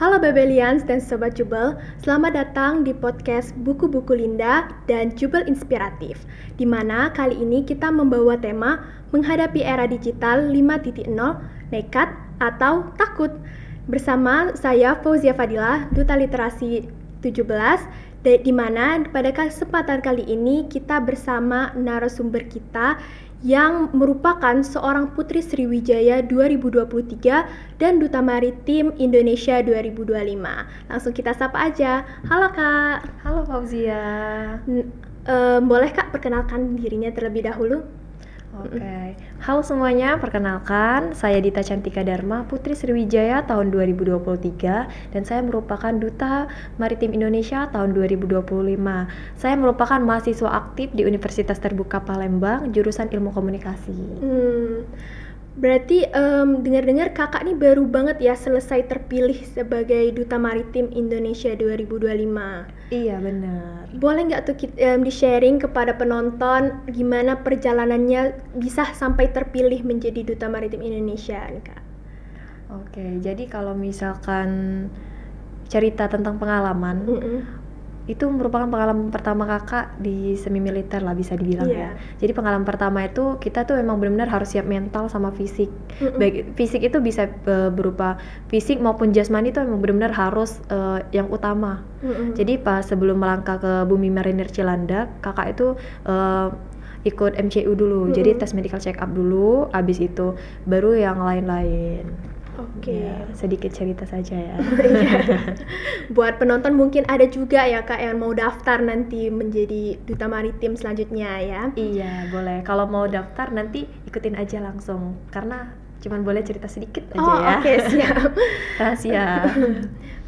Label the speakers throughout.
Speaker 1: Halo Babelians dan Sobat Jubel, selamat datang di podcast Buku-Buku Linda dan Jubel Inspiratif, di mana kali ini kita membawa tema menghadapi era digital 5.0, nekat atau takut. Bersama saya Fauzia Fadila, Duta Literasi 17, di mana pada kesempatan kali ini kita bersama narasumber kita yang merupakan seorang Putri Sriwijaya 2023 dan Duta Maritim Indonesia 2025. Langsung kita sapa aja. Halo Kak.
Speaker 2: Halo Fauzia.
Speaker 1: Boleh Kak perkenalkan dirinya terlebih dahulu?
Speaker 2: Oke. Halo semuanya, perkenalkan saya Dita Cantika Dharma, Putri Sriwijaya tahun 2023 dan saya merupakan Duta Maritim Indonesia tahun 2025. Saya merupakan mahasiswa aktif di Universitas Terbuka Palembang, jurusan Ilmu Komunikasi.
Speaker 1: Berarti dengar-dengar kakak nih baru banget ya selesai terpilih sebagai Duta Maritim Indonesia 2025.
Speaker 2: Iya benar.
Speaker 1: Boleh nggak tuh di-sharing kepada penonton gimana perjalanannya bisa sampai terpilih menjadi Duta Maritim Indonesia nih Kak?
Speaker 2: Oke, jadi kalau misalkan cerita tentang pengalaman, itu merupakan pengalaman pertama kakak di semi militer lah bisa dibilang ya. Jadi pengalaman pertama itu kita tuh emang benar-benar harus siap mental sama fisik. Baik fisik itu bisa berupa fisik maupun jasmani itu emang benar-benar harus yang utama. Jadi pas sebelum melangkah ke Bumi Marinir Cilandak, kakak itu ikut MCU dulu. Jadi tes medical check up dulu, abis itu baru yang lain-lain.
Speaker 1: Oke.
Speaker 2: Ya, sedikit cerita saja ya.
Speaker 1: Buat penonton mungkin ada juga ya Kak yang mau daftar nanti menjadi Duta Maritim selanjutnya ya.
Speaker 2: Iya, boleh. Kalau mau daftar nanti ikutin aja langsung. Karena cuman boleh cerita sedikit aja ya.
Speaker 1: Oke, siap.
Speaker 2: Rahasia.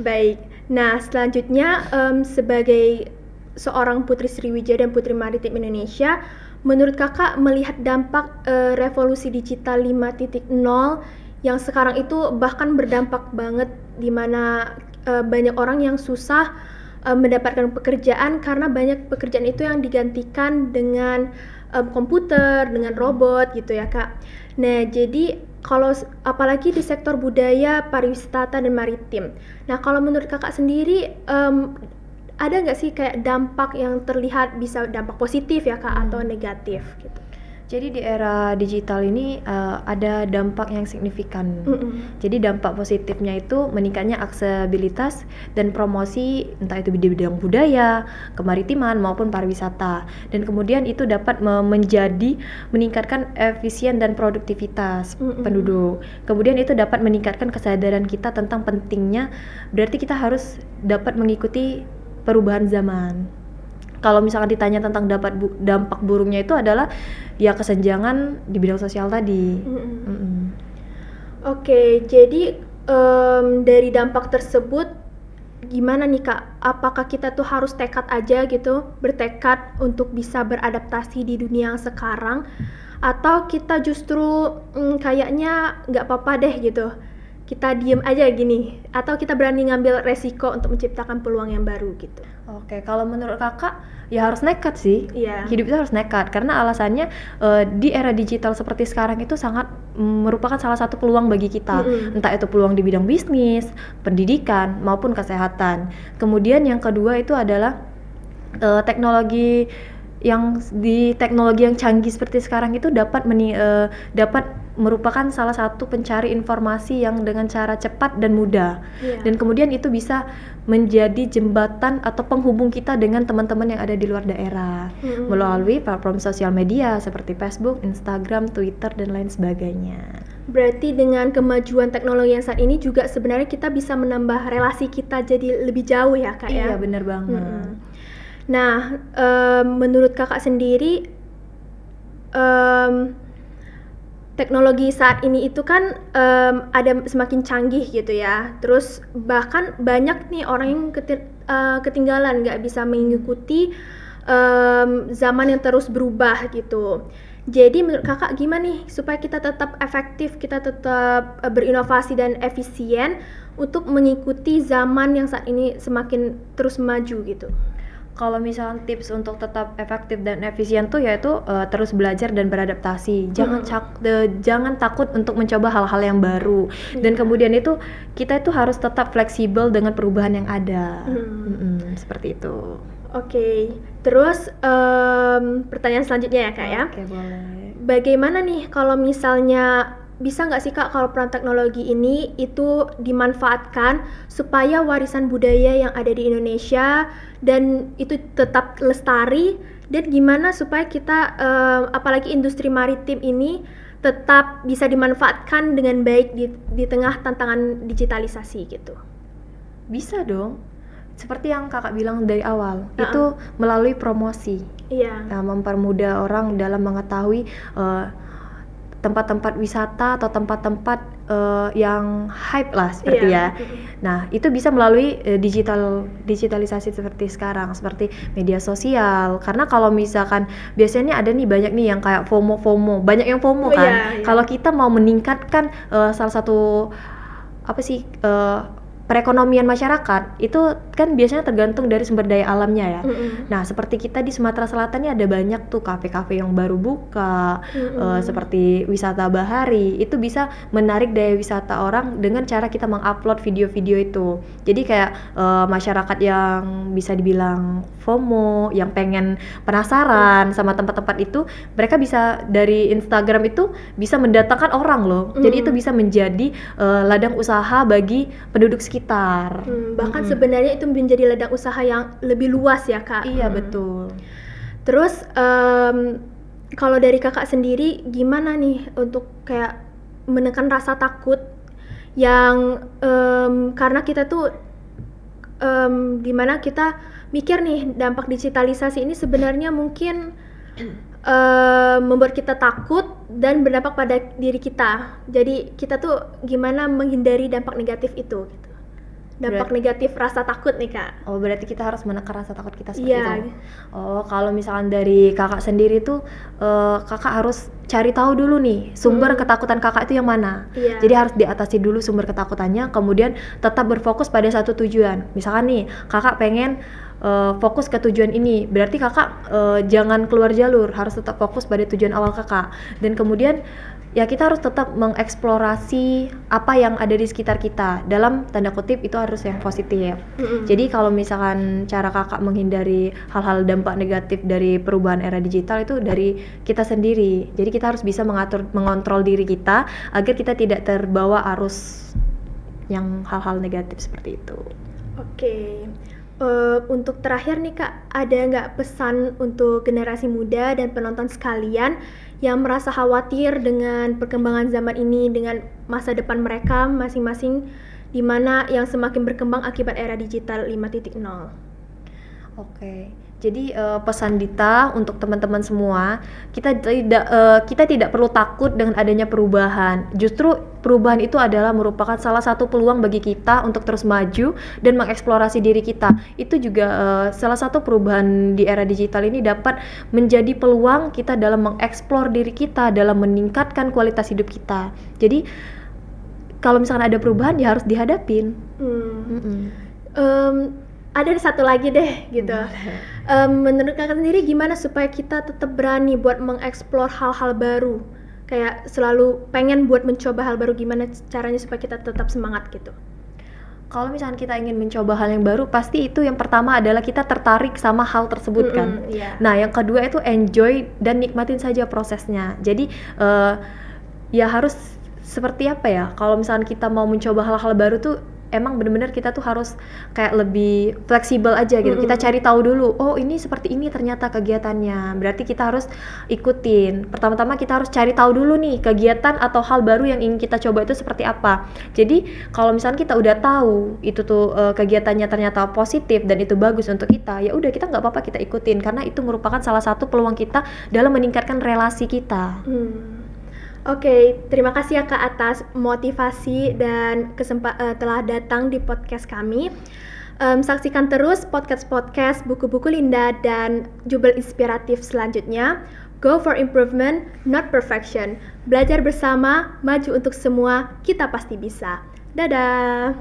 Speaker 1: Baik. Nah, selanjutnya sebagai seorang Putri Sriwijaya dan Putri Maritim Indonesia, menurut Kakak melihat dampak revolusi digital 5.0 yang sekarang itu bahkan berdampak banget di mana banyak orang yang susah mendapatkan pekerjaan karena banyak pekerjaan itu yang digantikan dengan komputer, dengan robot gitu ya Kak. Nah, jadi kalau apalagi di sektor budaya, pariwisata dan maritim. Nah, kalau menurut Kakak sendiri ada nggak sih kayak dampak yang terlihat bisa dampak positif ya Kak atau negatif gitu?
Speaker 2: Jadi di era digital ini ada dampak yang signifikan. Jadi dampak positifnya itu meningkatnya aksesibilitas dan promosi entah itu di bidang budaya, kemaritiman maupun pariwisata. Dan kemudian itu dapat meningkatkan efisien dan produktivitas penduduk. Kemudian itu dapat meningkatkan kesadaran kita tentang pentingnya, berarti kita harus dapat mengikuti perubahan zaman. Kalau misalkan ditanya tentang dampak buruknya itu adalah ya kesenjangan di bidang sosial tadi.
Speaker 1: Oke, jadi dari dampak tersebut gimana nih Kak? Apakah kita tuh harus tekad aja gitu, bertekad untuk bisa beradaptasi di dunia yang sekarang, atau kita justru kayaknya nggak apa-apa deh gitu, kita diem aja gini, atau kita berani ngambil resiko untuk menciptakan peluang yang baru gitu?
Speaker 2: Oke, kalau menurut kakak ya harus nekat sih.
Speaker 1: Iya.
Speaker 2: Hidup itu harus nekat karena alasannya di era digital seperti sekarang itu sangat merupakan salah satu peluang bagi kita. Entah itu peluang di bidang bisnis, pendidikan maupun kesehatan. Kemudian yang kedua itu adalah teknologi yang canggih seperti sekarang itu dapat merupakan salah satu pencari informasi yang dengan cara cepat dan mudah. Dan kemudian itu bisa menjadi jembatan atau penghubung kita dengan teman-teman yang ada di luar daerah melalui platform sosial media seperti Facebook, Instagram, Twitter dan lain sebagainya.
Speaker 1: Berarti dengan kemajuan teknologi yang saat ini juga sebenarnya kita bisa menambah relasi kita jadi lebih jauh ya Kak ya?
Speaker 2: Iya benar banget.
Speaker 1: Nah, menurut kakak sendiri teknologi saat ini itu kan ada semakin canggih gitu ya. Terus bahkan banyak nih orang yang ketinggalan, nggak bisa mengikuti zaman yang terus berubah gitu. Jadi menurut kakak gimana nih supaya kita tetap efektif, kita tetap berinovasi dan efisien untuk mengikuti zaman yang saat ini semakin terus maju gitu?
Speaker 2: Kalau misalnya tips untuk tetap efektif dan efisien tuh yaitu terus belajar dan beradaptasi. Jangan takut untuk mencoba hal-hal yang baru. Dan kemudian itu kita itu harus tetap fleksibel dengan perubahan yang ada. Seperti itu.
Speaker 1: Oke. Terus pertanyaan selanjutnya ya Kak ya.
Speaker 2: Oke, boleh.
Speaker 1: Bagaimana nih kalau misalnya bisa nggak sih Kak kalau peran teknologi ini itu dimanfaatkan supaya warisan budaya yang ada di Indonesia dan itu tetap lestari, dan gimana supaya kita apalagi industri maritim ini tetap bisa dimanfaatkan dengan baik di tengah tantangan digitalisasi gitu.
Speaker 2: Bisa dong. Seperti yang kakak bilang dari awal, itu melalui promosi.
Speaker 1: Iya.
Speaker 2: Mempermudah orang dalam mengetahui tempat-tempat wisata atau tempat-tempat yang hype lah seperti ya. Nah, itu bisa melalui digitalisasi seperti sekarang, seperti media sosial. Karena kalau misalkan biasanya ada nih banyak nih yang kayak FOMO, banyak yang FOMO kan.
Speaker 1: Iya.
Speaker 2: Kalau kita mau meningkatkan salah satu perekonomian masyarakat itu kan biasanya tergantung dari sumber daya alamnya ya. Nah, seperti kita di Sumatera Selatan ini ada banyak tuh kafe-kafe yang baru buka, seperti wisata bahari. Itu bisa menarik daya wisata orang dengan cara kita mengupload video-video itu. Jadi kayak masyarakat yang bisa dibilang FOMO, yang pengen penasaran sama tempat-tempat itu, mereka bisa dari Instagram itu bisa mendatangkan orang loh. Jadi itu bisa menjadi ladang usaha bagi penduduk sekitar.
Speaker 1: Bahkan sebenarnya itu menjadi ladang usaha yang lebih luas ya Kak.
Speaker 2: Iya betul.
Speaker 1: Terus kalau dari kakak sendiri gimana nih untuk kayak menekan rasa takut yang karena kita tuh dimana kita mikir nih dampak digitalisasi ini sebenarnya mungkin membuat kita takut dan berdampak pada diri kita. Jadi kita tuh gimana menghindari dampak negatif itu gitu. Dampak negatif rasa takut nih Kak.
Speaker 2: Oh, berarti kita harus menekan rasa takut kita seperti itu.
Speaker 1: Iya.
Speaker 2: Oh, kalau misalkan dari kakak sendiri tuh kakak harus cari tahu dulu nih sumber ketakutan kakak itu yang mana.
Speaker 1: Iya.
Speaker 2: Jadi harus diatasi dulu sumber ketakutannya, kemudian tetap berfokus pada satu tujuan. Misalkan nih kakak pengen fokus ke tujuan ini, berarti kakak jangan keluar jalur, harus tetap fokus pada tujuan awal kakak. Dan kemudian ya kita harus tetap mengeksplorasi apa yang ada di sekitar kita, dalam tanda kutip itu harus yang positif. Jadi kalau misalkan cara kakak menghindari hal-hal dampak negatif dari perubahan era digital itu dari kita sendiri. Jadi kita harus bisa mengontrol diri kita agar kita tidak terbawa arus yang hal-hal negatif seperti itu.
Speaker 1: Oke. Untuk terakhir nih Kak, ada nggak pesan untuk generasi muda dan penonton sekalian yang merasa khawatir dengan perkembangan zaman ini, dengan masa depan mereka masing-masing, di mana yang semakin berkembang akibat era digital 5.0?
Speaker 2: Oke. Jadi pesan Dita untuk teman-teman semua, kita tidak perlu takut dengan adanya perubahan. Justru perubahan itu adalah merupakan salah satu peluang bagi kita untuk terus maju dan mengeksplorasi diri kita. Itu juga salah satu perubahan di era digital ini dapat menjadi peluang kita dalam mengeksplor diri kita, dalam meningkatkan kualitas hidup kita. Jadi kalau misalkan ada perubahan ya harus dihadapin.
Speaker 1: Ada satu lagi deh gitu. Menurut kakak sendiri gimana supaya kita tetap berani buat mengeksplor hal-hal baru? Kayak selalu pengen buat mencoba hal baru, gimana caranya supaya kita tetap semangat gitu?
Speaker 2: Kalau misalnya kita ingin mencoba hal yang baru, pasti itu yang pertama adalah kita tertarik sama hal tersebut kan.
Speaker 1: Yeah.
Speaker 2: Nah, yang kedua itu enjoy dan nikmatin saja prosesnya. Jadi ya harus seperti apa ya? Kalau misalnya kita mau mencoba hal-hal baru tuh emang benar-benar kita tuh harus kayak lebih fleksibel aja gitu. Kita cari tahu dulu, oh ini seperti ini ternyata kegiatannya. Berarti kita harus ikutin. Pertama-tama kita harus cari tahu dulu nih kegiatan atau hal baru yang ingin kita coba itu seperti apa. Jadi kalau misalnya kita udah tahu itu tuh kegiatannya ternyata positif dan itu bagus untuk kita, ya udah kita nggak apa-apa kita ikutin karena itu merupakan salah satu peluang kita dalam meningkatkan relasi kita.
Speaker 1: Oke, terima kasih ya Kak atas motivasi dan telah datang di podcast kami. Saksikan terus podcast-podcast Buku-Buku Linda dan jubel inspiratif selanjutnya. Go for improvement, not perfection. Belajar bersama, maju untuk semua, kita pasti bisa. Dadah!